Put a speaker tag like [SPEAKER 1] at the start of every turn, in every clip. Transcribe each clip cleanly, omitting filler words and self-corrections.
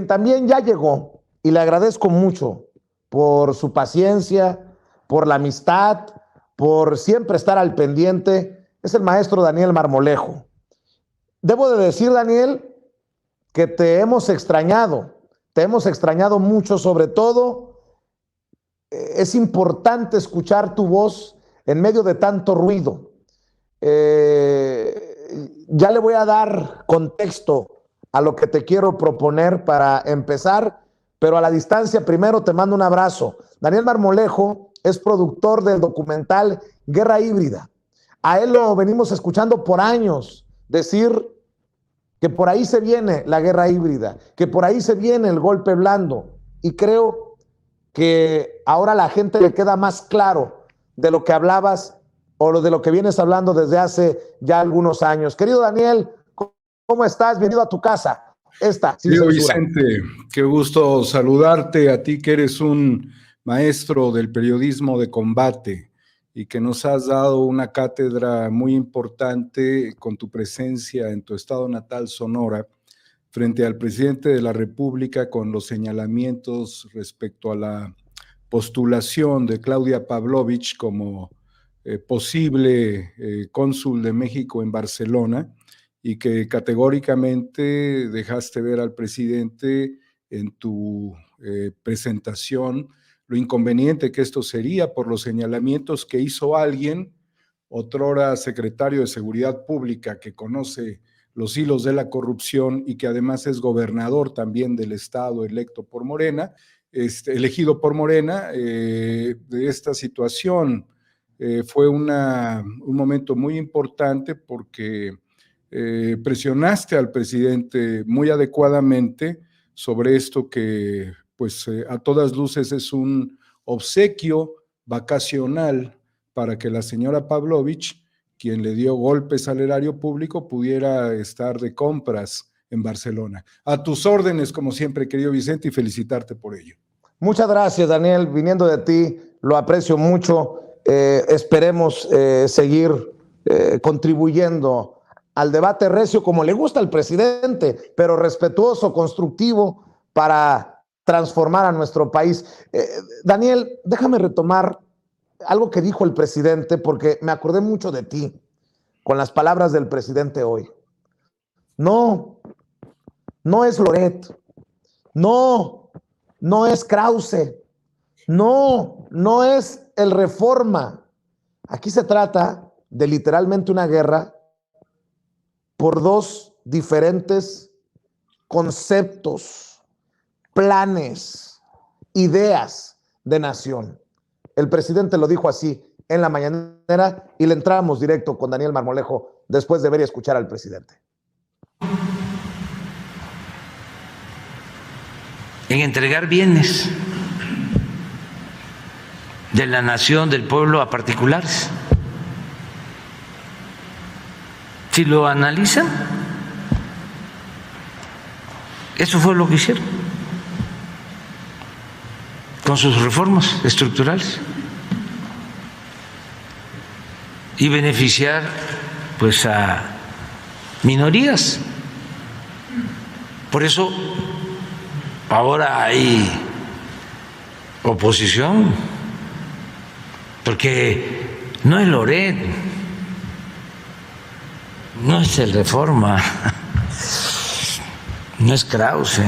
[SPEAKER 1] quien también ya llegó, y le agradezco mucho por su paciencia, por la amistad, por siempre estar al pendiente, es el maestro Daniel Marmolejo. Debo de decir, Daniel, que te hemos extrañado mucho, sobre todo es importante escuchar tu voz en medio de tanto ruido. Ya le voy a dar contexto a lo que te quiero proponer para empezar, pero a la distancia primero te mando un abrazo. Daniel Marmolejo es productor del documental Guerra Híbrida. A él lo venimos escuchando por años decir que por ahí se viene la guerra híbrida, que por ahí se viene el golpe blando, y creo que ahora a la gente le queda más claro de lo que hablabas o de lo que vienes hablando desde hace ya algunos años. Querido Daniel, ¿cómo estás? Bienvenido a tu casa.
[SPEAKER 2] Querido Vicente, qué gusto saludarte, a ti que eres un maestro del periodismo de combate y que nos has dado una cátedra muy importante con tu presencia en tu estado natal, Sonora, frente al presidente de la República con los señalamientos respecto a la postulación de Claudia Pavlovich como posible cónsul de México en Barcelona, y que categóricamente dejaste ver al presidente en tu presentación lo inconveniente que esto sería por los señalamientos que hizo alguien, otrora secretario de Seguridad Pública, que conoce los hilos de la corrupción y que además es gobernador también del estado elegido por Morena, de esta situación. Fue un momento muy importante porque presionaste al presidente muy adecuadamente sobre esto que, pues, a todas luces es un obsequio vacacional para que la señora Pavlovich, quien le dio golpes al erario público, pudiera estar de compras en Barcelona. A tus órdenes, como siempre, querido Vicente, y felicitarte por ello.
[SPEAKER 1] Muchas gracias, Daniel. Viniendo de ti, lo aprecio mucho. Esperemos seguir contribuyendo al debate recio como le gusta al presidente, pero respetuoso, constructivo, para transformar a nuestro país. Daniel, déjame retomar algo que dijo el presidente, porque me acordé mucho de ti con las palabras del presidente hoy. No es Loret, no es Krause, no es el Reforma. Aquí se trata de literalmente una guerra por dos diferentes conceptos, planes, ideas de nación. El presidente lo dijo así en la mañanera y le entramos directo con Daniel Marmolejo después de ver y escuchar al presidente.
[SPEAKER 3] En entregar bienes de la nación, del pueblo, a particulares. Si lo analizan, eso fue lo que hicieron con sus reformas estructurales y beneficiar, pues, a minorías. Por eso ahora hay oposición, porque no es Loret, no es el Reforma, no es Krause,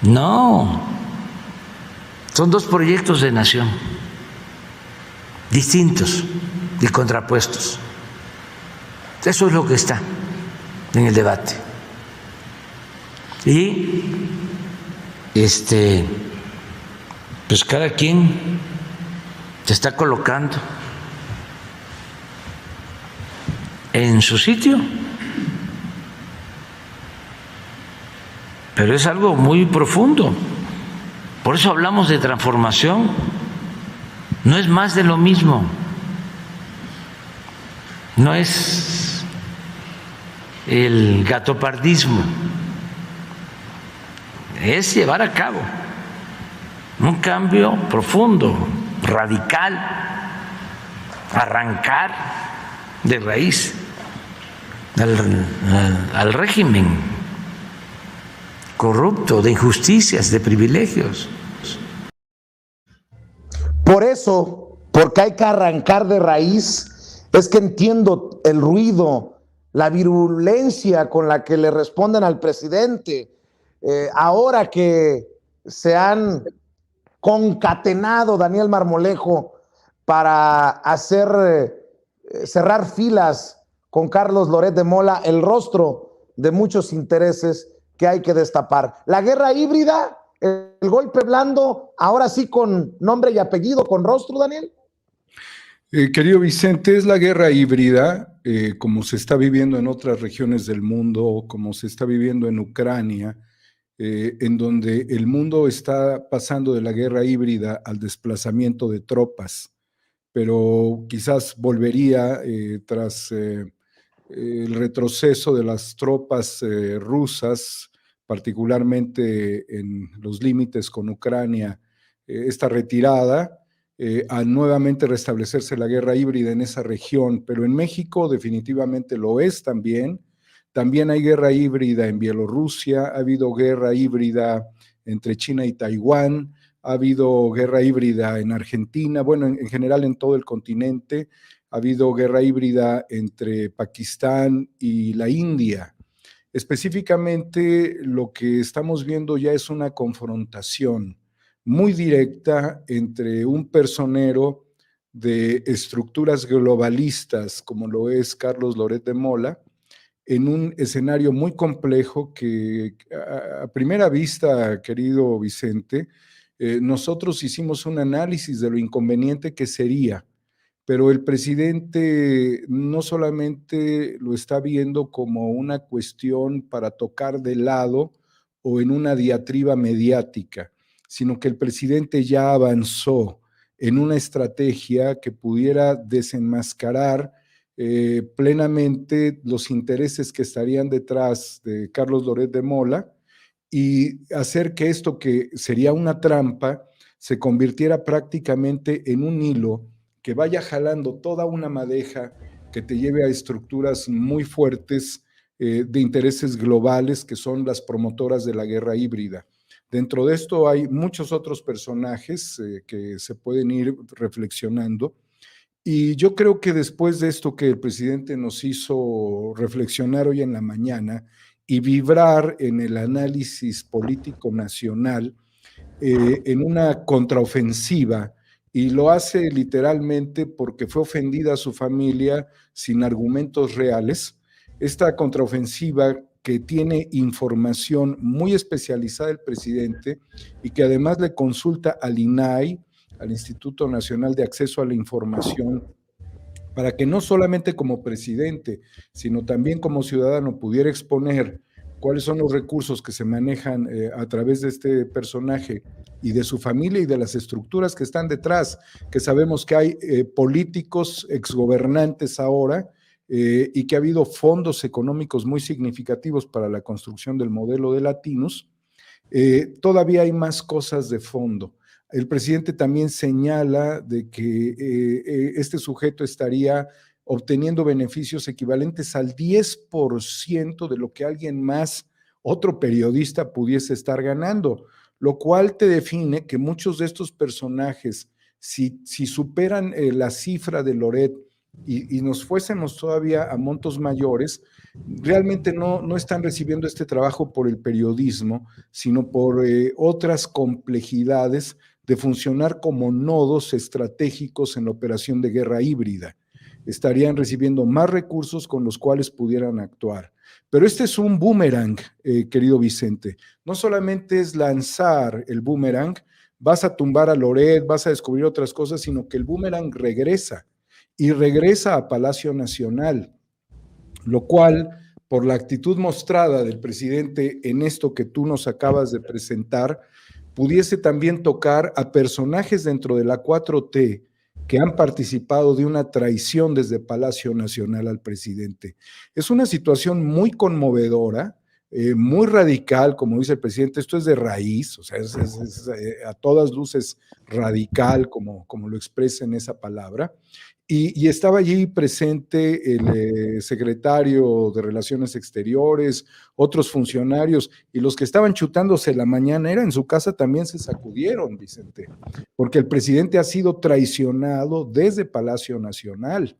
[SPEAKER 3] no, son dos proyectos de nación distintos y contrapuestos. Eso es lo que está en el debate. Y pues cada quien se está colocando en su sitio, pero es algo muy profundo. Por eso hablamos de transformación. No es más de lo mismo, no es el gatopardismo, es llevar a cabo un cambio profundo, radical, arrancar de raíz al régimen corrupto, de injusticias, de privilegios.
[SPEAKER 1] Por eso, porque hay que arrancar de raíz, es que entiendo el ruido, la virulencia con la que le responden al presidente. Ahora que se han concatenado, Daniel Marmolejo, para cerrar filas con Carlos Loret de Mola, el rostro de muchos intereses que hay que destapar. La guerra híbrida, el golpe blando, ahora sí con nombre y apellido, con rostro, Daniel.
[SPEAKER 2] Querido Vicente, es la guerra híbrida, como se está viviendo en otras regiones del mundo, como se está viviendo en Ucrania, en donde el mundo está pasando de la guerra híbrida al desplazamiento de tropas, pero quizás volvería tras el retroceso de las tropas rusas, particularmente en los límites con Ucrania, esta retirada, a nuevamente restablecerse la guerra híbrida en esa región, pero en México definitivamente lo es también. También hay guerra híbrida en Bielorrusia, ha habido guerra híbrida entre China y Taiwán, ha habido guerra híbrida en Argentina, bueno, en general en todo el continente, ha habido guerra híbrida entre Pakistán y la India. Específicamente, lo que estamos viendo ya es una confrontación muy directa entre un personero de estructuras globalistas, como lo es Carlos Loret de Mola, en un escenario muy complejo que a primera vista, querido Vicente, nosotros hicimos un análisis de lo inconveniente que sería, pero el presidente no solamente lo está viendo como una cuestión para tocar de lado o en una diatriba mediática, sino que el presidente ya avanzó en una estrategia que pudiera desenmascarar plenamente los intereses que estarían detrás de Carlos Loret de Mola y hacer que esto que sería una trampa se convirtiera prácticamente en un hilo que vaya jalando toda una madeja que te lleve a estructuras muy fuertes de intereses globales que son las promotoras de la guerra híbrida. Dentro de esto hay muchos otros personajes que se pueden ir reflexionando. Y yo creo que después de esto que el presidente nos hizo reflexionar hoy en la mañana y vibrar en el análisis político nacional, en una contraofensiva, y lo hace literalmente porque fue ofendida a su familia sin argumentos reales, esta contraofensiva que tiene información muy especializada el presidente y que además le consulta al INAI, al Instituto Nacional de Acceso a la Información, para que no solamente como presidente, sino también como ciudadano pudiera exponer cuáles son los recursos que se manejan a través de este personaje y de su familia y de las estructuras que están detrás, que sabemos que hay políticos exgobernantes ahora y que ha habido fondos económicos muy significativos para la construcción del modelo de Latinos. Todavía hay más cosas de fondo. El presidente también señala de que este sujeto estaría obteniendo beneficios equivalentes al 10% de lo que alguien más, otro periodista, pudiese estar ganando, lo cual te define que muchos de estos personajes, si superan la cifra de Loret y nos fuésemos todavía a montos mayores, realmente no están recibiendo este trabajo por el periodismo, sino por otras complejidades de funcionar como nodos estratégicos en la operación de guerra híbrida. Estarían recibiendo más recursos con los cuales pudieran actuar. Pero este es un boomerang, querido Vicente. No solamente es lanzar el boomerang, vas a tumbar a Loret, vas a descubrir otras cosas, sino que el boomerang regresa y regresa a Palacio Nacional, lo cual, por la actitud mostrada del presidente en esto que tú nos acabas de presentar, pudiese también tocar a personajes dentro de la 4T que han participado de una traición desde Palacio Nacional al presidente. Es una situación muy conmovedora, muy radical, como dice el presidente, esto es de raíz, o sea, es a todas luces radical, como lo expresa en esa palabra, Y estaba allí presente el secretario de Relaciones Exteriores, otros funcionarios, y los que estaban chutándose la mañanera en su casa también se sacudieron, Vicente, porque el presidente ha sido traicionado desde Palacio Nacional.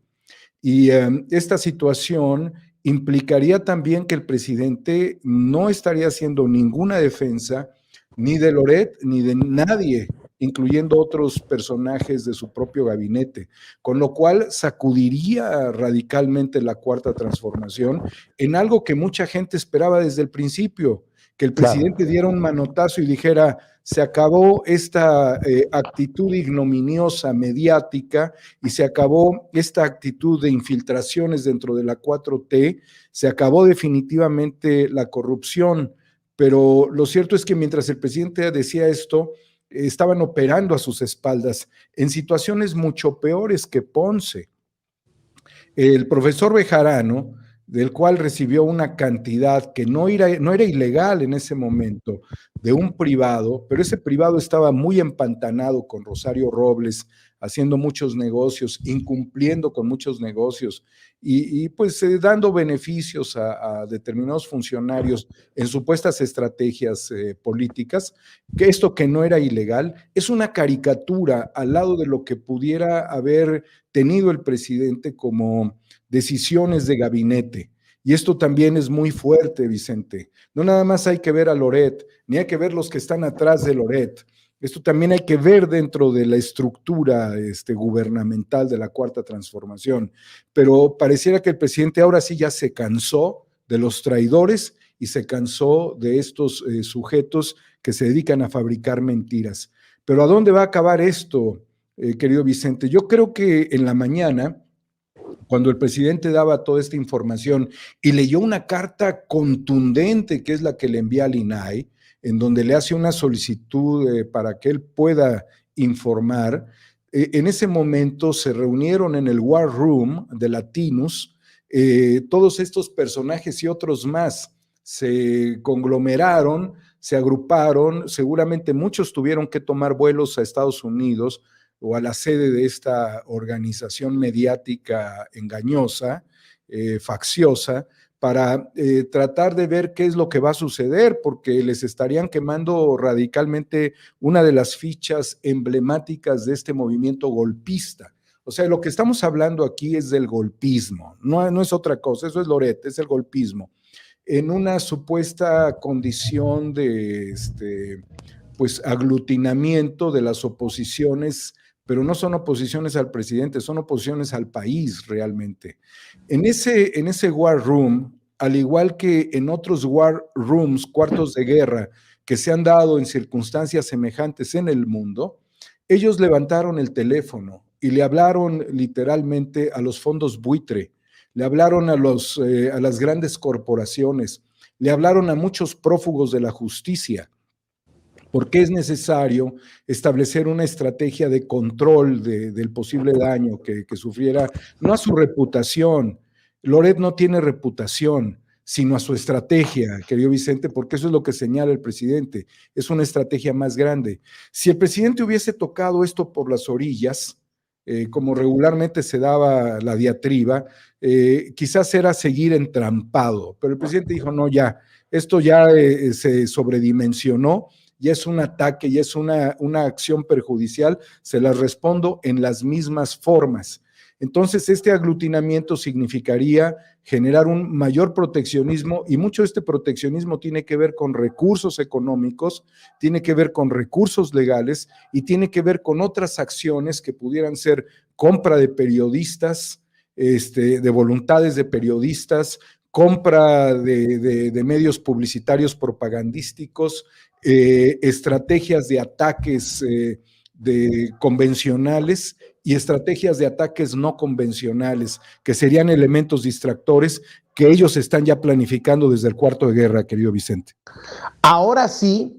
[SPEAKER 2] Y esta situación implicaría también que el presidente no estaría haciendo ninguna defensa ni de Loret ni de nadie, incluyendo otros personajes de su propio gabinete, con lo cual sacudiría radicalmente la Cuarta Transformación en algo que mucha gente esperaba desde el principio, que el presidente diera un manotazo y dijera, se acabó esta actitud ignominiosa mediática y se acabó esta actitud de infiltraciones dentro de la 4T, se acabó definitivamente la corrupción, pero lo cierto es que mientras el presidente decía esto, estaban operando a sus espaldas en situaciones mucho peores que Ponce. El profesor Bejarano, del cual recibió una cantidad que no era ilegal en ese momento, de un privado, pero ese privado estaba muy empantanado con Rosario Robles, haciendo muchos negocios, incumpliendo con muchos negocios y pues dando beneficios a determinados funcionarios en supuestas estrategias políticas, que esto que no era ilegal es una caricatura al lado de lo que pudiera haber tenido el presidente como decisiones de gabinete. Y esto también es muy fuerte, Vicente. No nada más hay que ver a Loret, ni hay que ver los que están atrás de Loret. Esto también hay que ver dentro de la estructura gubernamental de la Cuarta Transformación. Pero pareciera que el presidente ahora sí ya se cansó de los traidores y se cansó de estos sujetos que se dedican a fabricar mentiras. Pero ¿a dónde va a acabar esto, querido Vicente? Yo creo que en la mañana, cuando el presidente daba toda esta información y leyó una carta contundente, que es la que le envía al INAI, en donde le hace una solicitud para que él pueda informar, en ese momento se reunieron en el War Room de Latinus, todos estos personajes y otros más se conglomeraron, se agruparon, seguramente muchos tuvieron que tomar vuelos a Estados Unidos o a la sede de esta organización mediática engañosa, facciosa, para tratar de ver qué es lo que va a suceder, porque les estarían quemando radicalmente una de las fichas emblemáticas de este movimiento golpista. O sea, lo que estamos hablando aquí es del golpismo, no es otra cosa, eso es Loret, es el golpismo. En una supuesta condición de pues aglutinamiento de las oposiciones, pero no son oposiciones al presidente, son oposiciones al país realmente. En ese War Room, al igual que en otros War Rooms, cuartos de guerra, que se han dado en circunstancias semejantes en el mundo, ellos levantaron el teléfono y le hablaron literalmente a los fondos buitre, le hablaron a las grandes corporaciones, le hablaron a muchos prófugos de la justicia, porque es necesario establecer una estrategia de control del posible daño que sufriera, no a su reputación. Loret no tiene reputación, sino a su estrategia, querido Vicente, porque eso es lo que señala el presidente, es una estrategia más grande. Si el presidente hubiese tocado esto por las orillas, como regularmente se daba la diatriba, quizás era seguir entrampado, pero el presidente dijo, no, ya, esto ya se sobredimensionó, ya es un ataque, ya es una acción perjudicial, se las respondo en las mismas formas. Entonces, este aglutinamiento significaría generar un mayor proteccionismo y mucho de este proteccionismo tiene que ver con recursos económicos, tiene que ver con recursos legales y tiene que ver con otras acciones que pudieran ser compra de periodistas, de voluntades de periodistas, compra de medios publicitarios propagandísticos, estrategias de ataques convencionales y estrategias de ataques no convencionales, que serían elementos distractores que ellos están ya planificando desde el cuarto de guerra, querido Vicente.
[SPEAKER 1] Ahora sí,